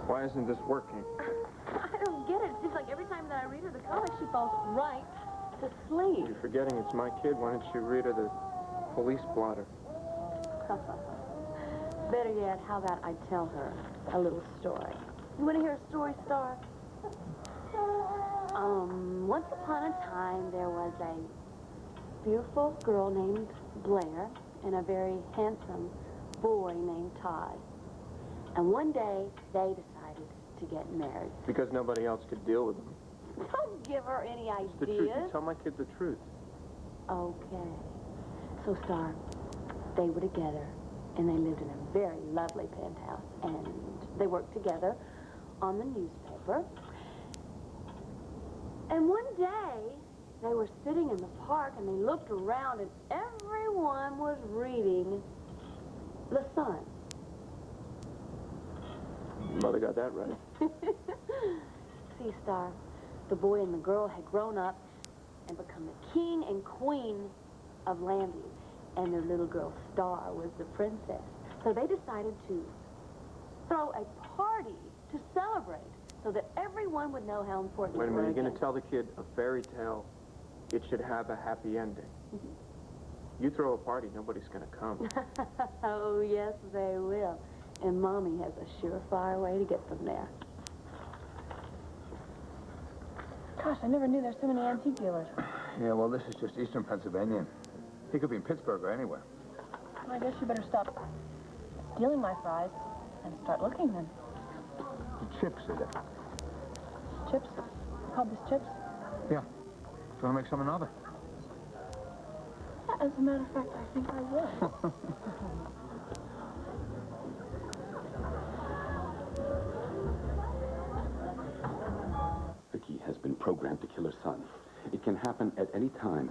Why isn't this working? I don't get it. It seems like every time that I read her the comic, she falls right to sleep. You're forgetting it's my kid. Why don't you read her the police blotter? Better yet, how about I tell her a little story? You want to hear a story, Star? Once upon a time, there was a beautiful girl named Blair and a very handsome boy named Todd. And one day, they decided to get married. Because nobody else could deal with them. Don't give her any ideas. It's the truth. You tell my kid the truth. Okay. So, Star, they were together, and they lived in a very lovely penthouse, and they worked together on the newspaper. And one day, they were sitting in the park, and they looked around, and everyone was reading The Sun. Mother got that right. See, Star, the boy and the girl had grown up and become the king and queen of Landview, and their little girl, Star, was the princess. So they decided to throw a party to celebrate so that everyone would know how important Wait a minute, it was. you're going to tell the kid a fairy tale. It should have a happy ending. You throw a party, nobody's going to come. Oh, yes, they will. And Mommy has a surefire way to get them there. Gosh, I never knew there's so many antique dealers. Yeah, well, this is just eastern Pennsylvania. He could be in Pittsburgh or anywhere. Well, I guess you better stop stealing my fries and start looking then. The chips are there. Chips? You called this chips? Yeah. Do you want to make some another? Yeah, as a matter of fact, I think I will. Vicky has been programmed to kill her son. It can happen at any time.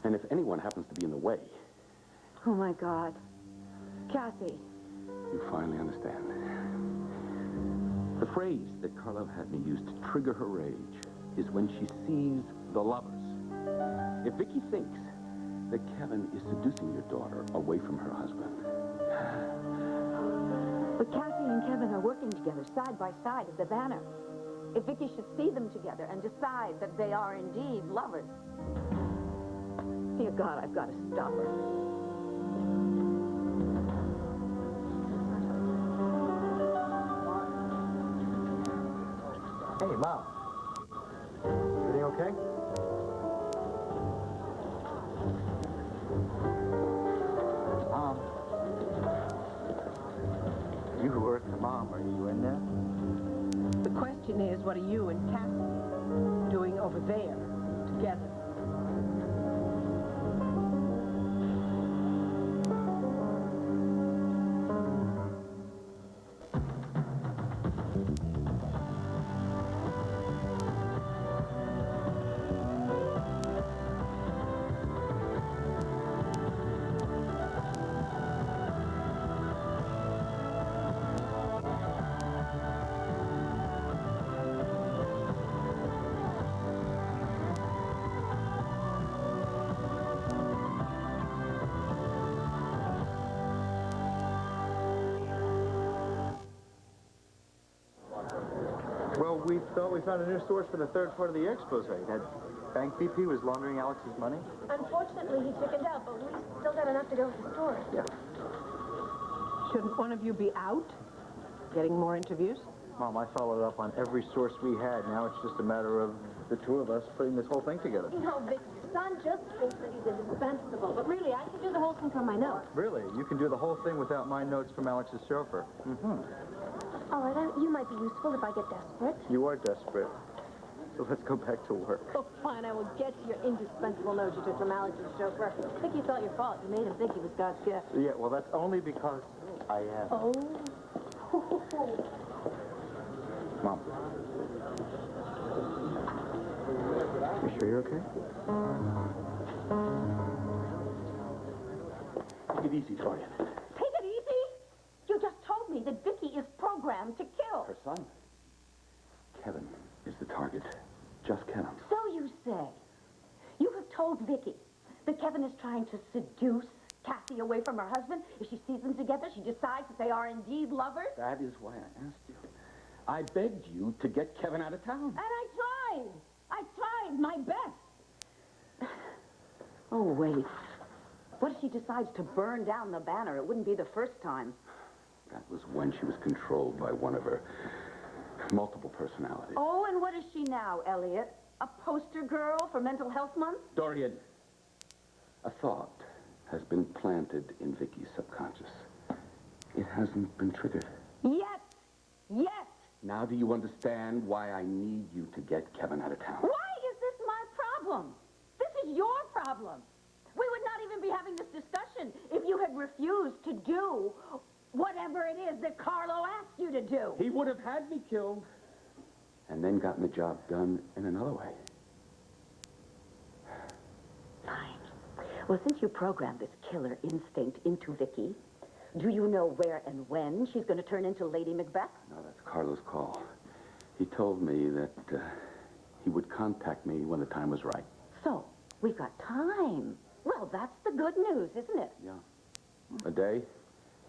And if anyone happens to be in the way... Oh, my God. Kathy. You finally understand. The phrase that Carlo had me use to trigger her rage is when she sees the lovers. If Vicky thinks that Kevin is seducing your daughter away from her husband... But Kathy and Kevin are working together side by side at the Banner. If Vicky should see them together and decide that they are indeed lovers... Dear God, I've got to stop her. Hey, Mom. Everything okay? Mom. You who work for Mom, are you in there? The question is, what are you and Kathy doing over there together? Well, we thought we found a new source for the third part of the expose. That bank BP was laundering Alex's money. Unfortunately, he chickened out, but we still got enough to go with the story. Yeah. Shouldn't one of you be out, getting more interviews? Mom, I followed up on every source we had. Now it's just a matter of the two of us putting this whole thing together. You know, Vic, son just thinks that he's indispensable, but really, I could do the whole thing from my notes. Really? You can do the whole thing without my notes from Alex's chauffeur. All right, you might be useful if I get desperate. You are desperate. So let's go back to work. Oh, fine, I will get to your indispensable note you took from Alex's chauffeur. I think you thought your fault. You made him think he was God's gift. Yeah, well, that's only because I am. Oh. Mom. You sure you're okay? Take it easy, Florian. Take it easy. You just told me that Vicky is programmed to kill. Her son. Kevin is the target. Just Kevin. So you say. You have told Vicky that Kevin is trying to seduce Kathy away from her husband. If she sees them together, she decides that they are indeed lovers. That is why I asked you. I begged you to get Kevin out of town. And I tried. I tried my best. Oh, wait. What if she decides to burn down the banner? It wouldn't be the first time. That was when she was controlled by one of her multiple personalities. Oh, and what is she now, Elliot? A poster girl for Mental Health Month? Dorian, a thought has been planted in Vicky's subconscious. It hasn't been triggered. Yet. Yet. Now do you understand why I need you to get Kevin out of town? Why is this my problem? This is your problem. We would not even be having this discussion if you had refused to do whatever it is that Carlo asked you to do. He would have had me killed and then gotten the job done in another way. Fine. Well, since you programmed this killer instinct into Vicky, do you know where and when she's going to turn into Lady Macbeth? No, that's Carlo's call. He told me that he would contact me when the time was right. So, we've got time. Well, that's the good news, isn't it? Yeah. A day,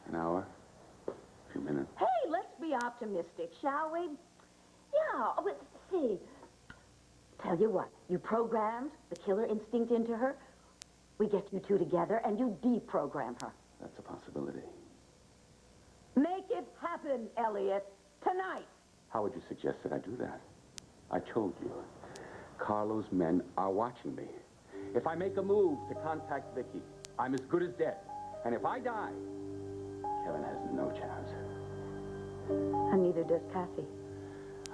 an hour, a few minutes. Hey, let's be optimistic, shall we? Yeah, let's see. Tell you what, you programmed the killer instinct into her. We get you two together and you deprogram her. That's a possibility. Make it happen, Elliot. Tonight. How would you suggest that I do that? I told you, Carlo's men are watching me. If I make a move to contact Vicky, I'm as good as dead. And if I die, Kevin has no chance. And neither does Kathy.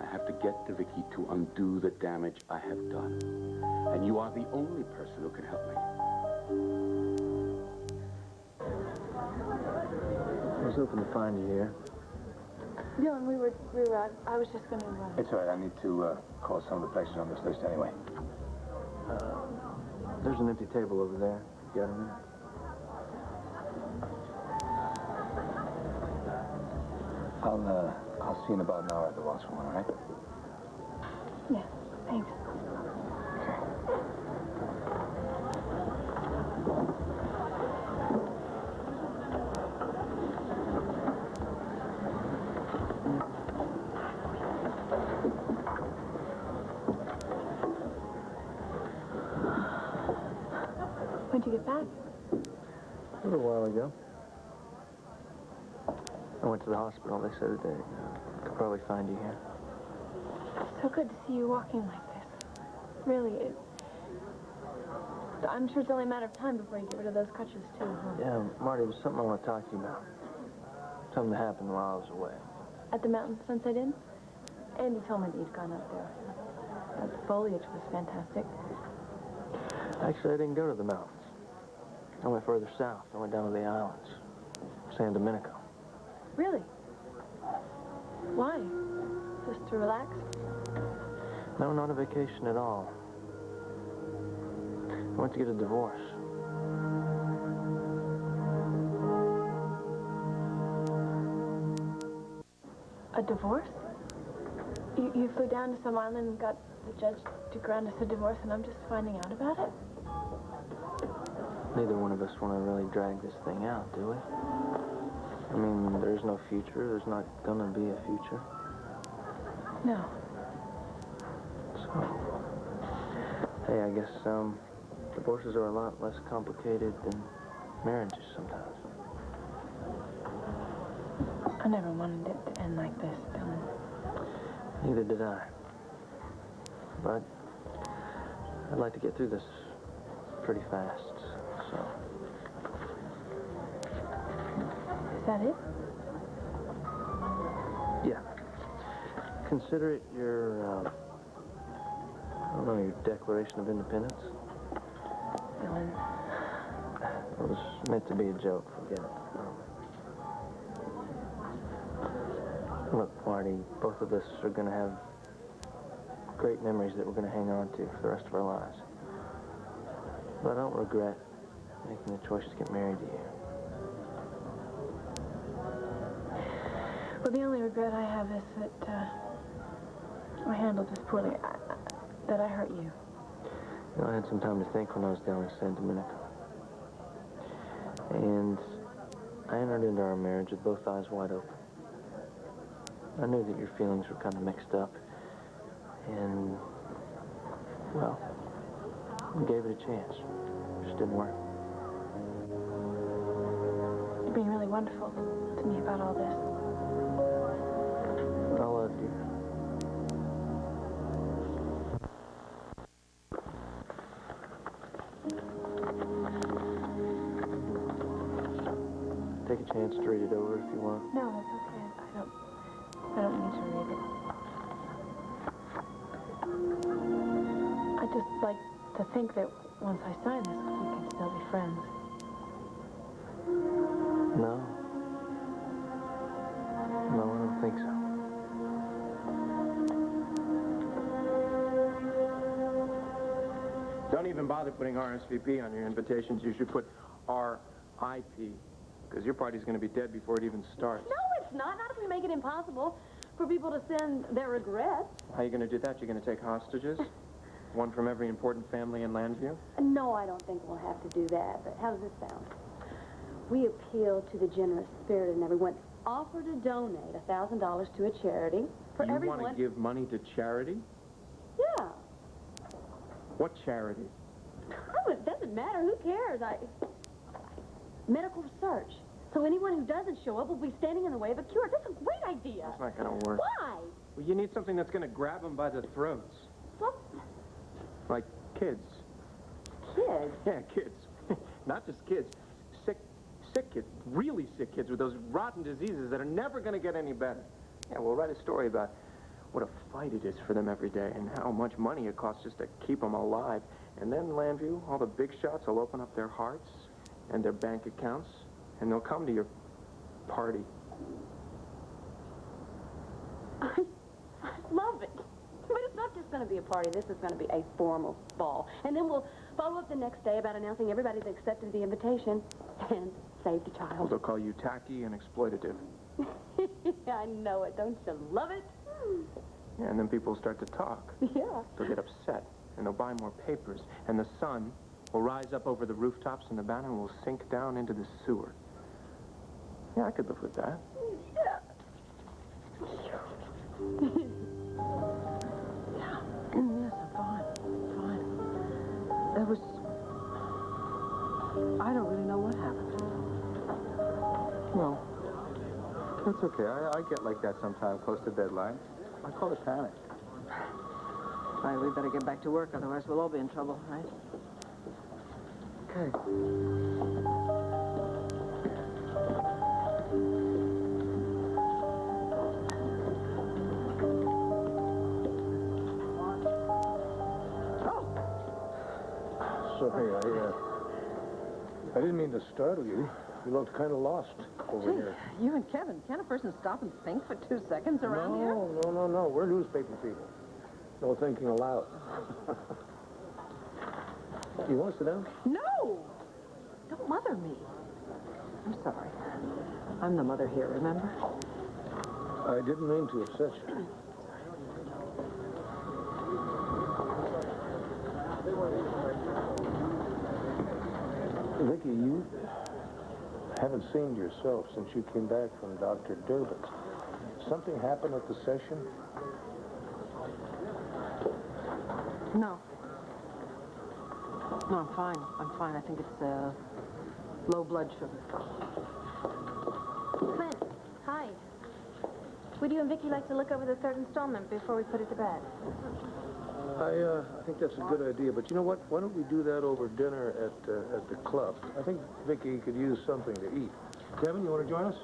I have to get to Vicky to undo the damage I have done. And you are the only person who can help me. I was hoping to find you here. Dylan, we were I was just gonna, It's all right. I need to call some of the places on this list anyway. There's an empty table over there. You got a minute? I'll see you in about an hour at the Waltz one, all right? yeah, thanks. When'd you get back? A little while ago. I went to the hospital. They said that they could probably find you here. So good to see you walking like this. Really, I'm sure it's only a matter of time before you get rid of those crutches, too, huh? Yeah, Marty, there's something I want to talk to you about. Something that happened while I was away. At the mountain Sunset Inn? Andy told me that you'd gone up there. That foliage was fantastic. Actually, I didn't go to the mountains. I went further south. I went down to the islands. San Domenico. Really? Why? Just to relax? No, not a vacation at all. I went to get a divorce. A divorce? You flew down to some island and got the judge to grant us a divorce, and I'm just finding out about it? Neither one of us want to really drag this thing out, do we? I mean, there's no future. There's not gonna be a future. No. So, hey, I guess, divorces are a lot less complicated than marriages sometimes. I never wanted it to end like this, Dylan. Neither did I. But I'd like to get through this pretty fast, so. Is that it? Yeah. Consider it your, I don't know, your Declaration of Independence. Dylan. It was meant to be a joke, forget it. Look, Marty, both of us are going to have great memories that we're going to hang on to for the rest of our lives. But I don't regret making the choice to get married to you. Well, the only regret I have is that I handled this poorly, that I hurt you. You know, I had some time to think when I was down in San Domenico. And I entered into our marriage with both eyes wide open. I knew that your feelings were kind of mixed up. And, well, we gave it a chance. It just didn't work. You're being really wonderful to me about all this. Well, dear. Take a chance to read it over if you want. No, that's okay. I don't need to read it. I just like to think that once I sign this, we can still be friends. No. No, I don't think so. Don't even bother putting RSVP on your invitations. You should put RIP, because your party's going to be dead before it even starts. No, it's not. Not if we make it impossible for people to send their regrets. How are you going to do that? You're going to take hostages? One from every important family in Landview? No, I don't think we'll have to do that. But how does this sound? We appeal to the generous spirit in everyone. Offer to donate $1,000 to a charity for You everyone. want to give money to charity? Yeah. What charity? Oh, it doesn't matter. Who cares? Medical research. So anyone who doesn't show up will be standing in the way of a cure. That's a great idea. That's not going to work. Why? Well, you need something that's going to grab them by the throats. What? Like kids. Kids? Yeah, kids. Not just kids. Sick kids. Really sick kids with those rotten diseases that are never going to get any better. Yeah, we'll write a story about what a fight it is for them every day and how much money it costs just to keep them alive. And then Landview, all the big shots will open up their hearts and their bank accounts, and they'll come to your party. I love it. But it's not just going to be a party. This is going to be a formal ball. And then we'll follow up the next day about announcing everybody that accepted the invitation and saved a Well, child. they'll call you tacky and exploitative. I know it. Don't you love it? Yeah, and then people will start to talk. Yeah. They'll get upset, and they'll buy more papers, and the sun will rise up over the rooftops, and the banner will sink down into the sewer. Yeah, I could live with that. Yeah. Yes, I'm fine. Fine. There was... I don't really know what happened. Well, that's okay. I get like that sometime close to deadline. I call it panic. Right, we better get back to work, otherwise we'll all be in trouble, right? Okay. Sorry, I didn't mean to startle you. You looked kind of lost over here. You and Kevin, can't a person stop and think for 2 seconds around here? No. We're newspaper people. No thinking aloud. You want to sit down? No! Don't mother me. I'm sorry. I'm the mother here, remember? I didn't mean to upset you. Vicky, you haven't seen yourself since you came back from Dr. Durbin's. Something happened at the session? No. No, I'm fine. I'm fine. I think it's low blood sugar. Clint, hi. Would you and Vicky like to look over the third installment before we put it to bed? I think that's a good idea, but you know what? Why don't we do that over dinner at the club? I think Vicky could use something to eat. Kevin, you want to join us?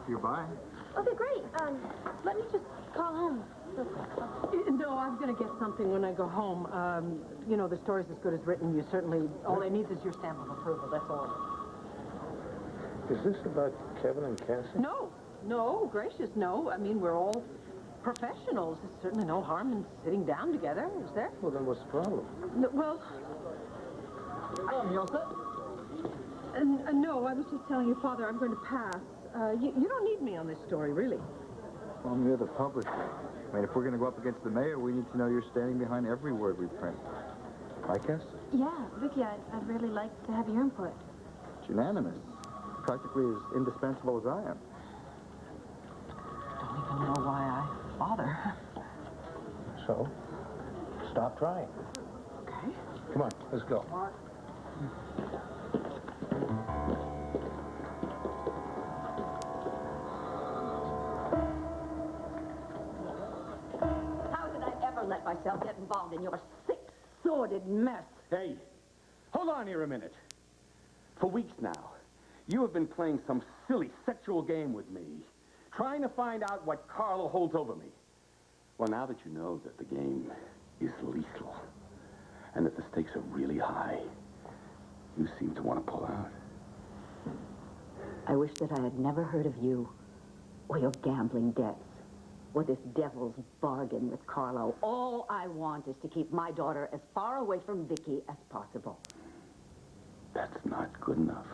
You're by? Okay, great. Let me just call home real quick. No, I'm going to get something when I go home. You know, the story's as good as written. You certainly, all I need is your stamp of approval, that's all. Is this about Kevin and Cassie? No, gracious, no. I mean, we're all professionals. There's certainly no harm in sitting down together, is there? Well, then what's the problem? No, well... no, I was just telling your father I'm going to pass. You don't need me on this story, really. Well, you're the publisher. I mean, if we're going to go up against the mayor, we need to know you're standing behind every word we print. I guess? Yeah, Vicky, I'd really like to have your input. It's unanimous. Practically as indispensable as I am. Don't even know why I So, stop trying. Okay. Come on, let's go. How did I ever let myself get involved in your sick, sordid mess? Hey, hold on here a minute. For weeks now, you have been playing some silly sexual game with me, trying to find out what Carlo holds over me. Well, now that you know that the game is lethal, and that the stakes are really high, you seem to want to pull out. I wish that I had never heard of you, or your gambling debts, or this devil's bargain with Carlo. All I want is to keep my daughter as far away from Vicky as possible. That's not good enough.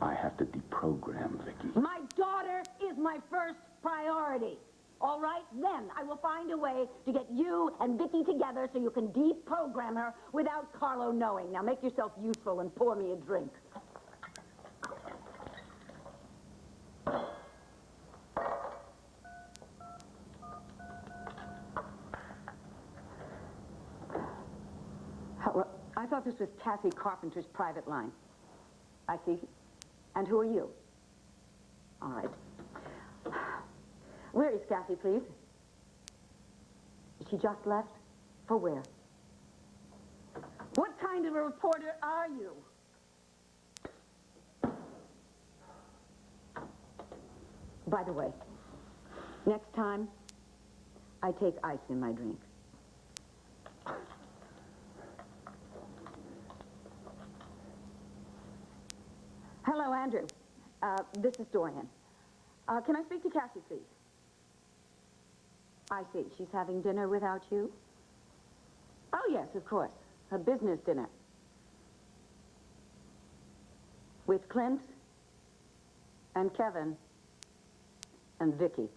I have to deprogram Vicky. My daughter is my first priority. All right? Then I will find a way to get you and Vicky together so you can deprogram her without Carlo knowing. Now make yourself useful and pour me a drink. I thought this was Cassie Carpenter's private line. I see. And who are you? All right. Where is Cassie, please? She just left? For where? What kind of a reporter are you? By the way, next time, I take ice in my drink. Hello, Andrew. This is Dorian. Can I speak to Cassie, please? I see. She's having dinner without you? Oh, yes, of course. A business dinner. With Clint and Kevin and Vicky.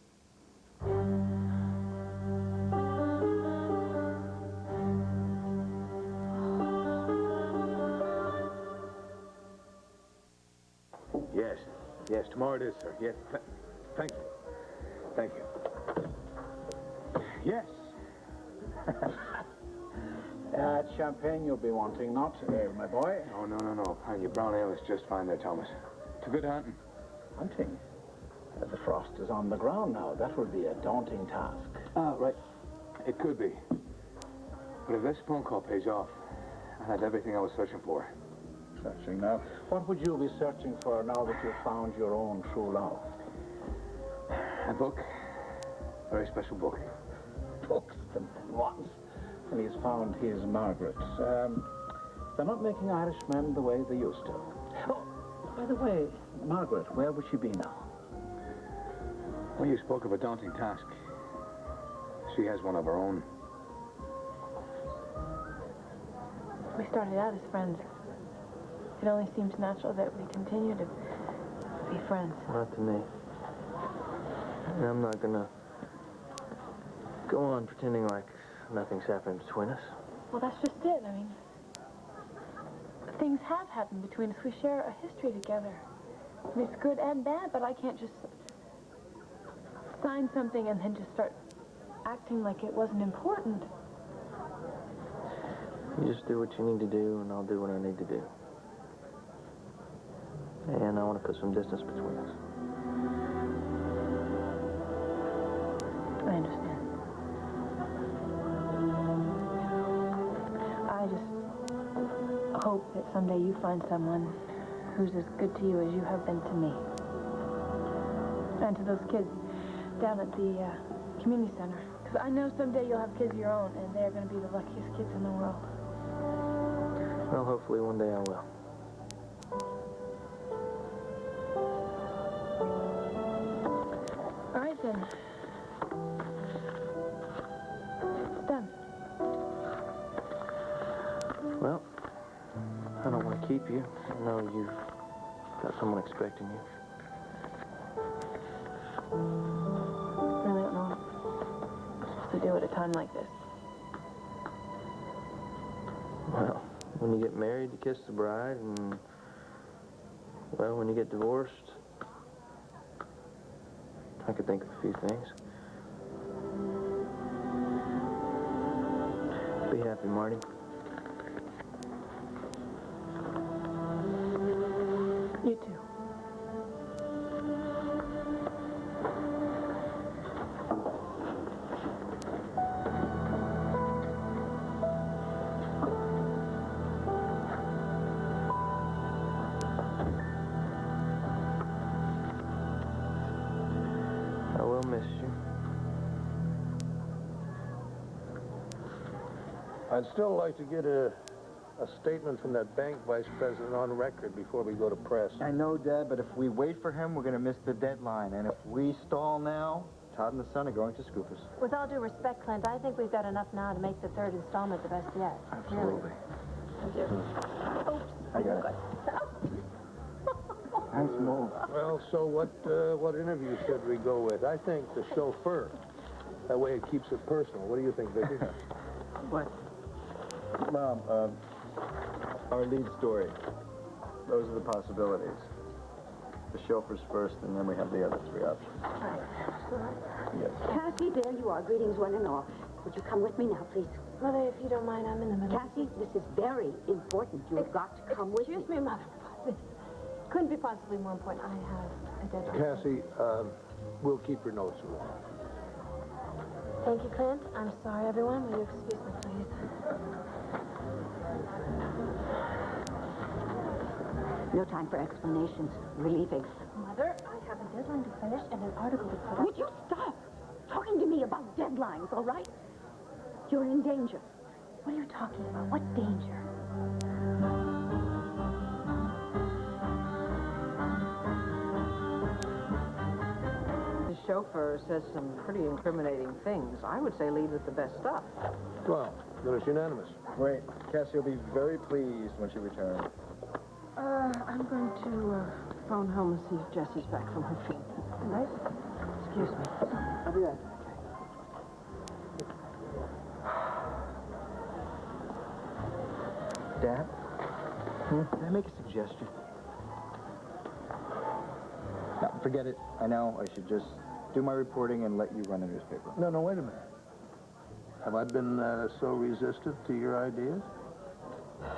Yes. Yes, tomorrow it is, sir. Yes. Thank you. Thank you. Yes. It's champagne you'll be wanting, not ale, my boy. Oh, no. And your brown ale is just fine there, Thomas. To good hunting. Hunting? The frost is on the ground now. That will be a daunting task. Right. It could be. But if this phone call pays off, I had everything I was searching for. Searching now. What would you be searching for now that you've found your own true love? A book. Very special book. Books and once. And he's found his Margaret. They're not making Irishmen the way they used to. Oh, by the way, Margaret, where would she be now? Well, you spoke of a daunting task. She has one of her own. We started out as friends. It only seems natural that we continue to be friends. Not to me. And I'm not gonna go on pretending like nothing's happened between us. Well, that's just it. I mean, things have happened between us. We share a history together. And it's good and bad, but I can't just sign something and then just start acting like it wasn't important. You just do what you need to do, and I'll do what I need to do. And I want to put some distance between us. I understand. I just hope that someday you find someone who's as good to you as you have been to me. And to those kids down at the community center. Because I know someday you'll have kids of your own, and they're going to be the luckiest kids in the world. Well, hopefully one day I will. All right, then. It's done. Well, I don't want to keep you. I know you've got someone expecting you. I really don't know what I'm supposed to do at a time like this. Well, when you get married, you kiss the bride, and, well, when you get divorced, I could think of a few things. Be happy, Marty. You too. I will miss you. I'd still like to get a statement from that bank vice president on record before we go to press. I know, Dad, but if we wait for him, we're going to miss the deadline. And if we stall now, Todd and the son are going to scoop us. With all due respect, Clint, I think we've got enough now to make the third installment the best yet. Absolutely. Oops. I got it. Nice move. Well, so what interview should we go with? I think the chauffeur. That way it keeps it personal. What do you think, Vicky? What? Mom, our lead story. Those are the possibilities. The chauffeur's first, and then we have the other three options. Yes. Cassie, there you are. Greetings, one and all. Would you come with me now, please? Mother, if you don't mind, I'm in the middle. Cassie, this is very important. You've got to come with me. Excuse me, Mother. This couldn't be possibly more important. I have a deadline. Cassie, we'll keep your notes along. Thank you, Clint. I'm sorry, everyone. Will you excuse me, please? No time for explanations. We're leaving. Mother, I have a deadline to finish and an article to put up. Would you stop talking to me about deadlines, all right? You're in danger. What are you talking about? What danger? The chauffeur says some pretty incriminating things. I would say lead with the best stuff. Well, then it's unanimous. Great. Cassie will be very pleased when she returns. I'm going to phone home and see if Jessie's back from her field. All right? Excuse me. I'll be right back. Dad? Can I make a suggestion? No, forget it. I know I should just do my reporting and let you run the newspaper. No, wait a minute. Have I been so resistant to your ideas?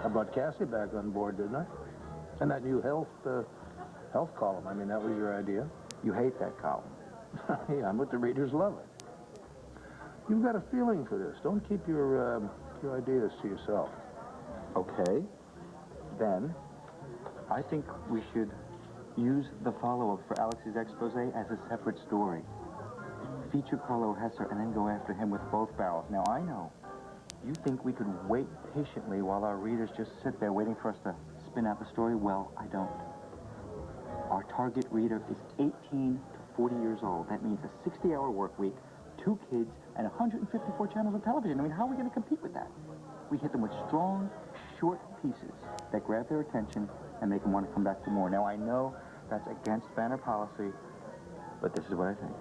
I brought Cassie back on board, didn't I? And that new health column, I mean, that was your idea. You hate that column. Yeah, but the readers love it. You've got a feeling for this. Don't keep your ideas to yourself. Okay. Then, I think we should use the follow-up for Alex's expose as a separate story. Feature Carlo Hesser and then go after him with both barrels. Now, I know you think we could wait patiently while our readers just sit there waiting for us to spin out the story. Well, I don't. Our target reader is 18 to 40 years old. That means a 60-hour work week, 2 kids, and 154 channels of television. I mean, how are we going to compete with that? We hit them with strong, short pieces that grab their attention and make them want to come back for more. Now, I know that's against banner policy, but this is what I think.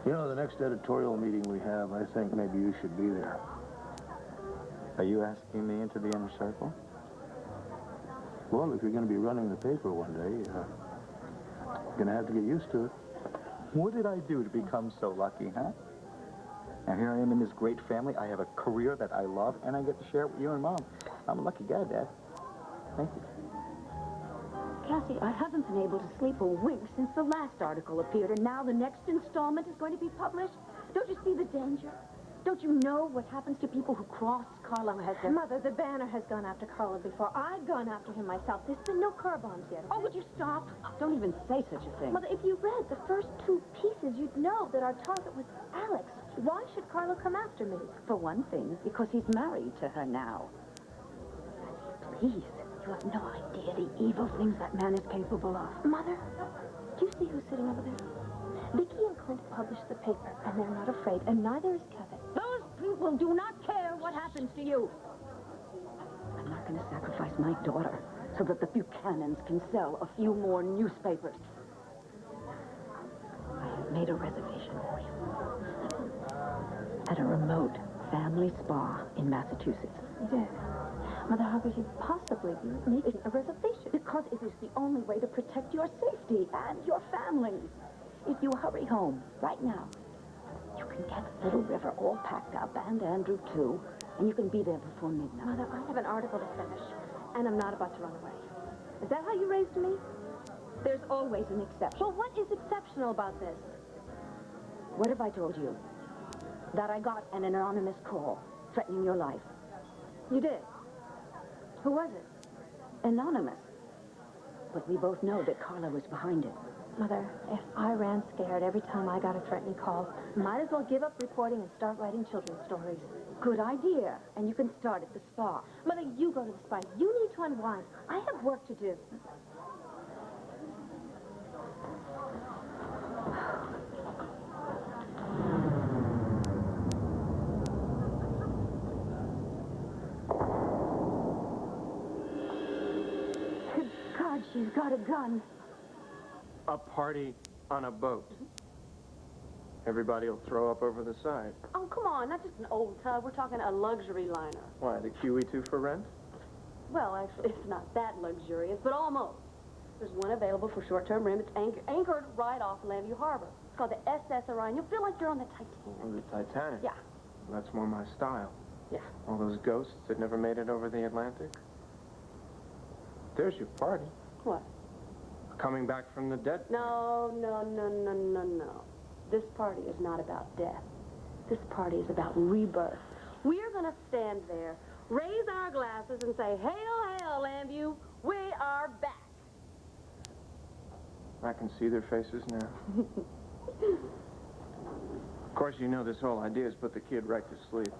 You know, the next editorial meeting we have, I think maybe you should be there. Are you asking me into the inner circle? Well, if you're going to be running the paper one day, you're going to have to get used to it. What did I do to become so lucky, huh? Now, here I am in this great family. I have a career that I love, and I get to share it with you and Mom. I'm a lucky guy, Dad. Thank you. Cassie, I haven't been able to sleep a wink since the last article appeared, and now the next installment is going to be published. Don't you see the danger? Don't you know what happens to people who cross Carlo Hesser? Mother, the banner has gone after Carlo before. I've gone after him myself. There's been no car bombs yet. Oh, would you stop? Don't even say such a thing. Mother, if you read the first 2 pieces, you'd know that our target was Alex. Why should Carlo come after me? For one thing, because he's married to her now. Please, you have no idea the evil things that man is capable of. Mother, do you see who's sitting over there? Vicky and Clint published the paper, and they're not afraid, and neither is Kevin. Those people do not care what happens to you. I'm not going to sacrifice my daughter so that the Buchanans can sell a few more newspapers. I have made a reservation for you. At a remote family spa in Massachusetts. You did. Mother, how could you possibly be making a reservation? Because it is the only way to protect your safety and your family. If you hurry home right now, you can get Little River all packed up, and Andrew, too. And you can be there before midnight. Mother, I have an article to finish, and I'm not about to run away. Is that how you raised me? There's always an exception. Well, what is exceptional about this? What have I told you? That I got an anonymous call threatening your life. You did? Who was it? Anonymous. But we both know that Carla was behind it. Mother, if I ran scared every time I got a threatening call, might as well give up reporting and start writing children's stories. Good idea. And you can start at the spa. Mother, you go to the spa. You need to unwind. I have work to do. Good God, she's got a gun. A party on a boat. Everybody will throw up over the side. Oh, come on, not just an old tub. We're talking a luxury liner. Why, the QE2 for rent? Well, actually, it's not that luxurious, but almost. There's one available for short-term rent. It's anchored right off Lambview Harbor. It's called the SS Orion. You'll feel like you're on the Titanic. Oh, the Titanic? Yeah. Well, that's more my style. Yeah. All those ghosts that never made it over the Atlantic. There's your party. What? Coming back from the dead. No. This party is not about death. This party is about rebirth. We're going to stand there, raise our glasses, and say, hail, hail, Lambview, we are back. I can see their faces now. Of course, you know this whole idea is put the kid right to sleep.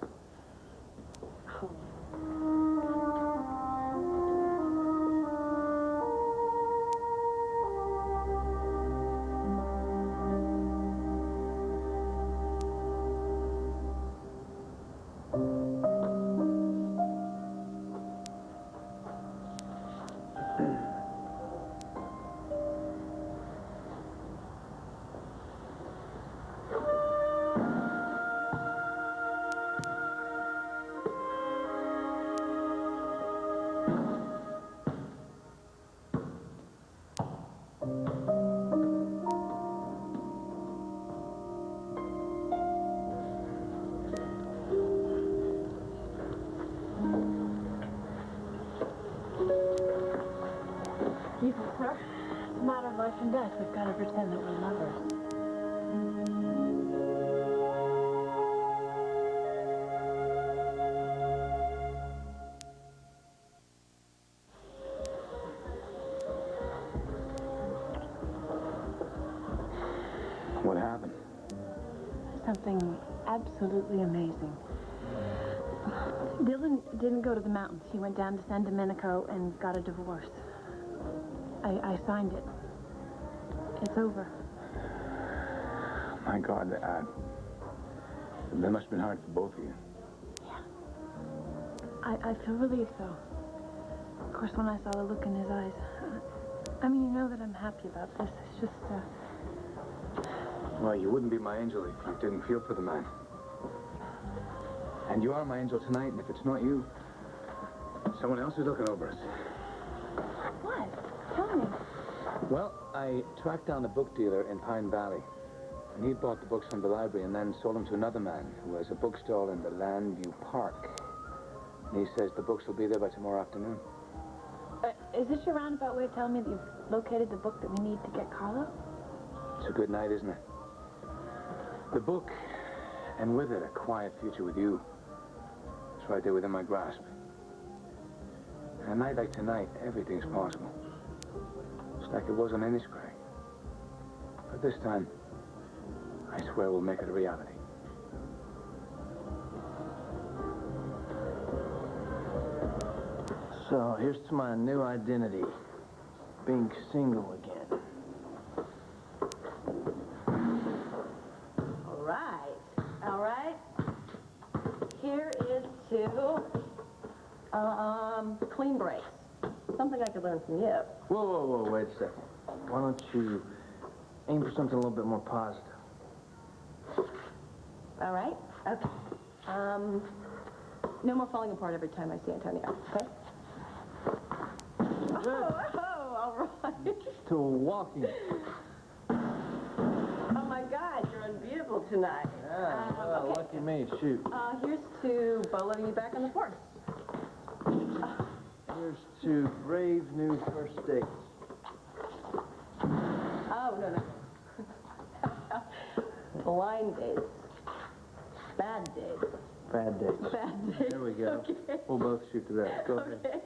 Sir, it's a matter of life and death. We've got to pretend that we're lovers. What happened? Something absolutely amazing. Dylan didn't go to the mountains. He went down to San Domenico and got a divorce. I signed it. It's over. My God, that must have been hard for both of you. Yeah. I feel relieved, though. Of course, when I saw the look in his eyes. I mean, you know that I'm happy about this. It's just, Well, you wouldn't be my angel if you didn't feel for the man. And you are my angel tonight, and if it's not you, someone else is looking over us. What? Tell me. Well, I tracked down a book dealer in Pine Valley, and he'd bought the books from the library and then sold them to another man who has a bookstall in the Landview Park. And he says the books will be there by tomorrow afternoon. Is this your roundabout way of telling me that you've located the book that we need to get Carlo? It's a good night, isn't it? The book, and with it, a quiet future with you. It's right there within my grasp. And a night like tonight, everything's possible. Just like it was on Inniscrag. But this time, I swear we'll make it a reality. So, here's to my new identity. Being single again. All right. Here is to, clean breaks. Something I could learn from you. Whoa, wait a second. Why don't you aim for something a little bit more positive? All right? Okay. No more falling apart every time I see Antonio, okay? Oh, all right. To walking. Oh, my God, you're unbeatable tonight. Well, lucky me, shoot. Here's to Bo letting me back on the force. Here's to brave new first dates. Oh, no. Blind dates. Bad dates. Bad dates. Bad dates. There we go. Okay. We'll both shoot to that. Go ahead. Okay.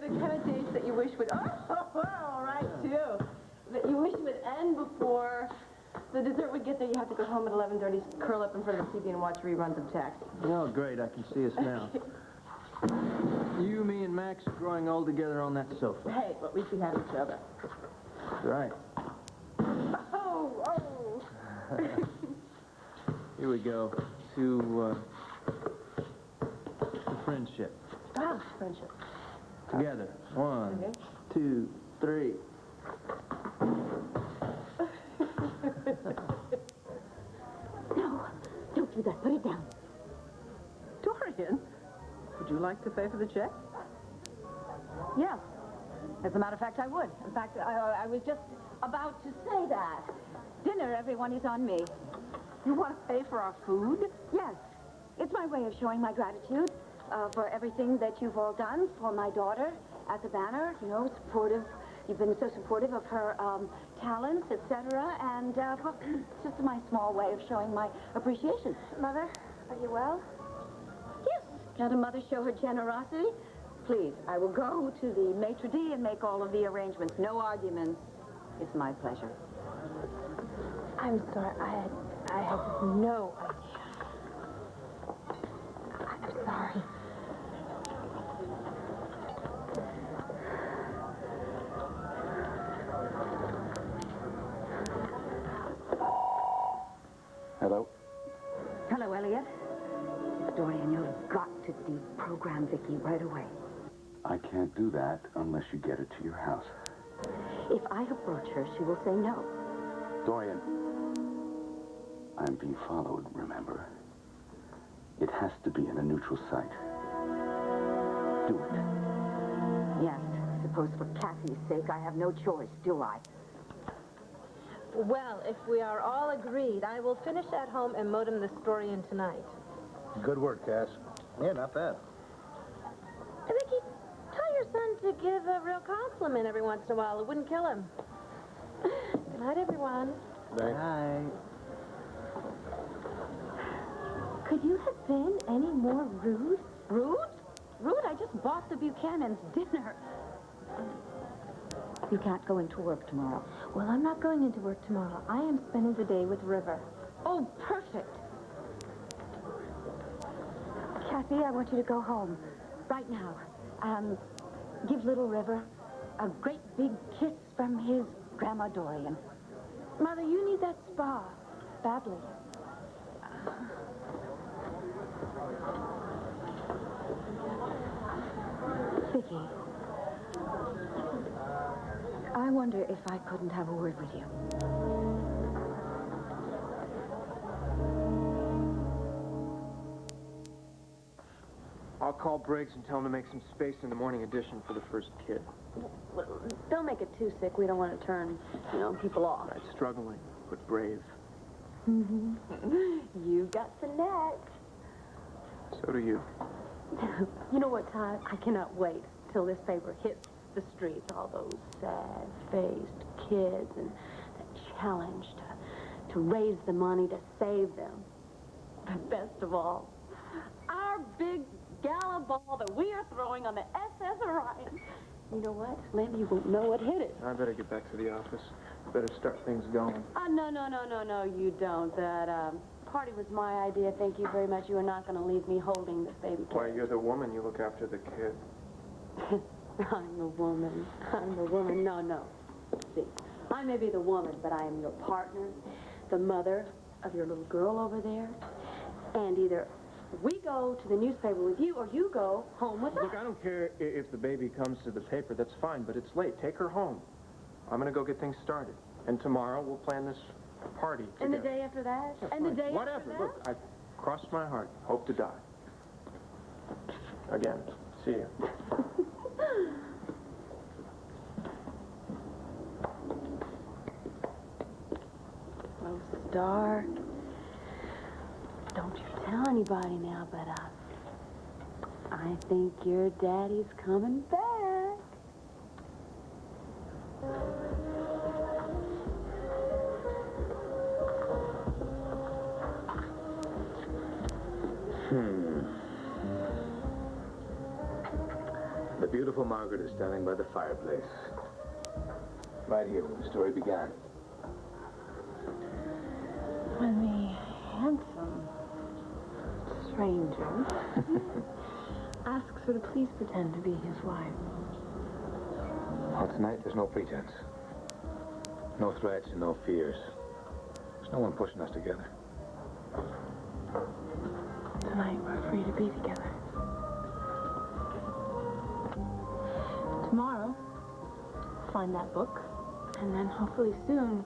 The kind of dates that you wish would... Oh, all right, too. That you wish would end before the dessert would get there. You have to go home at 11:30, curl up in front of the TV and watch reruns of Taxi. Oh, great. I can see us now. You, me, and Max growing old together on that sofa. Hey, but at least we have each other. That's right. Oh. Here we go. To friendship. Ah, friendship. Together. 1, Okay. 2, 3. No, don't do that. Put it down. Dorian, would you like to pay for the check? Yes. As a matter of fact, I would. In fact, I was just about to say that. Dinner, everyone, is on me. You want to pay for our food? Yes. It's my way of showing my gratitude for everything that you've all done for my daughter at the Banner. You know, supportive. You've been so supportive of her talents, etc. And, well, it's just my small way of showing my appreciation. Mother, are you well? Yes. Can't a mother show her generosity? Please, I will go to the maitre d' and make all of the arrangements. No arguments. It's my pleasure. I'm sorry. I had no idea. I'm sorry. Hello? Hello, Elliot. Dorian, you've got to deprogram Vicky right away. I can't do that unless you get her to your house. If I approach her, she will say no. Dorian, I'm being followed, remember? It has to be in a neutral site. Do it. Yes, I suppose for Cassie's sake, I have no choice, do I? Well, if we are all agreed, I will finish at home and modem the story in tonight. Good work, Cass. Yeah, not bad. Vicky, tell your son to give a real compliment every once in a while. It wouldn't kill him. Good night, everyone. Hi. Could you have been any more rude? Rude? Rude? I just bought the Buchanan's dinner. You can't go into work tomorrow. Well, I'm not going into work tomorrow. I am spending the day with River. Oh, perfect. Kathy, I want you to go home right now. Give little River a great big kiss from his Grandma Dorian. Mother, you need that spa badly. Vicky, I wonder if I couldn't have a word with you. I'll call Briggs and tell him to make some space in the morning edition for the first kid. Well, don't make it too sick. We don't want to turn, people off. Right, struggling, but brave. You've got finesse. So do you. You know what, Todd? I cannot wait till this paper hits the streets. All those sad-faced kids and that challenge to raise the money to save them. But best of all, our big gala ball that we are throwing on the SS Orion. You know what? Lindy, you won't know what hit it. I better get back to the office. Better start things going. No, you don't. That party was my idea. Thank you very much. You are not going to leave me holding this baby kid. Why, you're the woman. You look after the kid. I'm the woman. I'm the woman. No. See, I may be the woman, but I am your partner, the mother of your little girl over there. And either we go to the newspaper with you or you go home with us. Look, I don't care if the baby comes to the paper. That's fine, but it's late. Take her home. I'm going to go get things started. And tomorrow we'll plan this party together. And the day after that? Yeah, and the fine. day Whatever. after that? Look, I've crossed my heart. Hope to die. Again. See you. Oh, Star, Don't you tell anybody now, but, I think your daddy's coming back. The beautiful Margaret is standing by the fireplace. Right here where the story began. When the handsome stranger asks her to please pretend to be his wife. Well, tonight there's no pretense. No threats and no fears. There's no one pushing us together. Tonight we're free to be together. Tomorrow, find that book, and then hopefully soon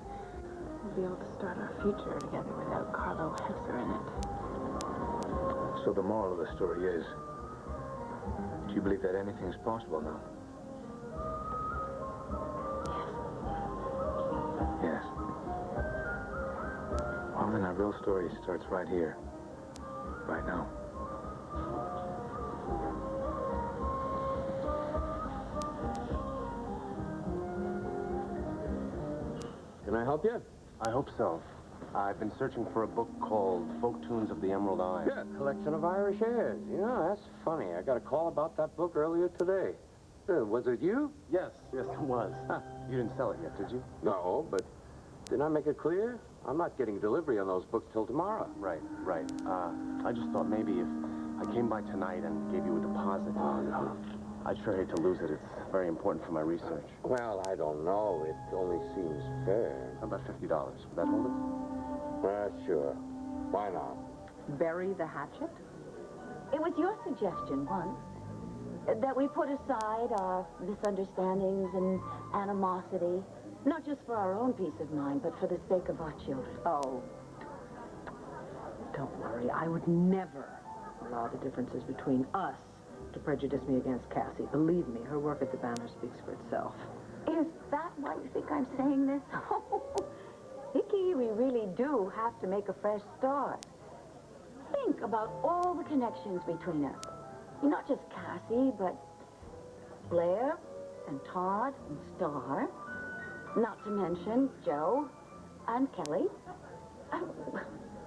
we'll be able to start our future together without Carlo Hesser in it. So the moral of the story is, do you believe that anything is possible now? Yes. Well, then our real story starts right here, right now. Can I help you? I hope so. I've been searching for a book called Folk Tunes of the Emerald Isle. Yeah, collection of Irish airs. Yeah, that's funny. I got a call about that book earlier today. Was it you? Yes, it was. Huh. You didn't sell it yet, did you? No, but didn't I make it clear? I'm not getting delivery on those books till tomorrow. Right. I just thought maybe if I came by tonight and gave you a deposit, I'd sure hate to lose it. It's very important for my research. Well, I don't know. It only seems fair. How about $50? Would that hold it? Sure. Why not? Bury the hatchet? It was your suggestion once that we put aside our misunderstandings and animosity, not just for our own peace of mind, but for the sake of our children. Oh, don't worry. I would never allow the differences between us to prejudice me against Cassie. Believe me, her work at the Banner speaks for itself. Is that why you think I'm saying this? Vicky, we really do have to make a fresh start. Think about all the connections between us. Not just Cassie, but Blair and Todd and Star. Not to mention Joe and Kelly.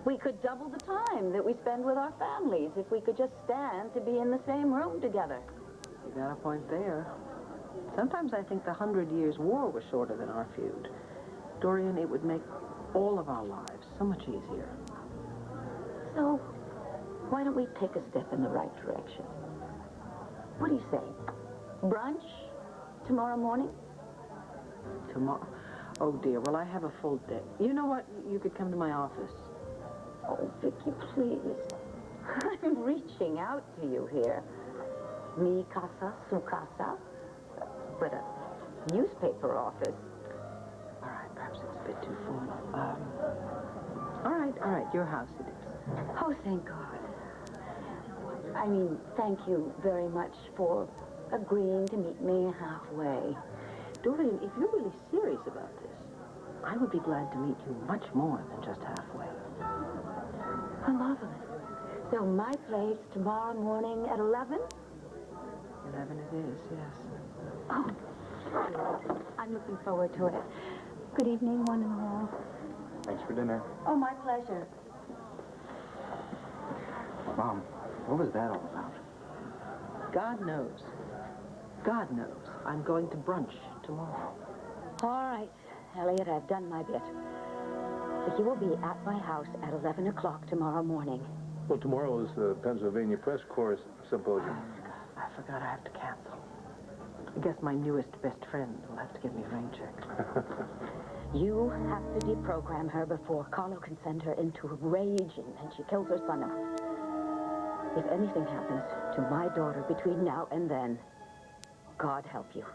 We could double the time that we spend with our families if we could just stand to be in the same room together. You got a point there. Sometimes I think the 100 Years' War was shorter than our feud. Dorian, it would make all of our lives so much easier. So, why don't we take a step in the right direction? What do you say? Brunch tomorrow morning? Tomorrow? Oh, dear. Well, I have a full day. You know what? You could come to my office. Oh, Vicky, please. I'm reaching out to you here. Mi casa, su casa. But a newspaper office. All right, perhaps it's a bit too formal. All right, your house it is. Oh, thank God. I mean, thank you very much for agreeing to meet me halfway. Dorian, if you're really serious about this, I would be glad to meet you much more than just halfway. Lovely. So my place tomorrow morning at 11? 11 it is, yes. Oh, I'm looking forward to it. Good evening, one and all. Thanks for dinner. Oh, my pleasure. Mom, what was that all about? God knows. God knows. I'm going to brunch tomorrow. All right, Elliot, I've done my bit. Vicky will be at my house at 11 o'clock tomorrow morning. Well, tomorrow is the Pennsylvania Press Corps Symposium. I forgot I have to cancel. I guess my newest best friend will have to give me a rain check. You have to deprogram her before Carlo can send her into a rage and she kills her son off. If anything happens to my daughter between now and then, God help you.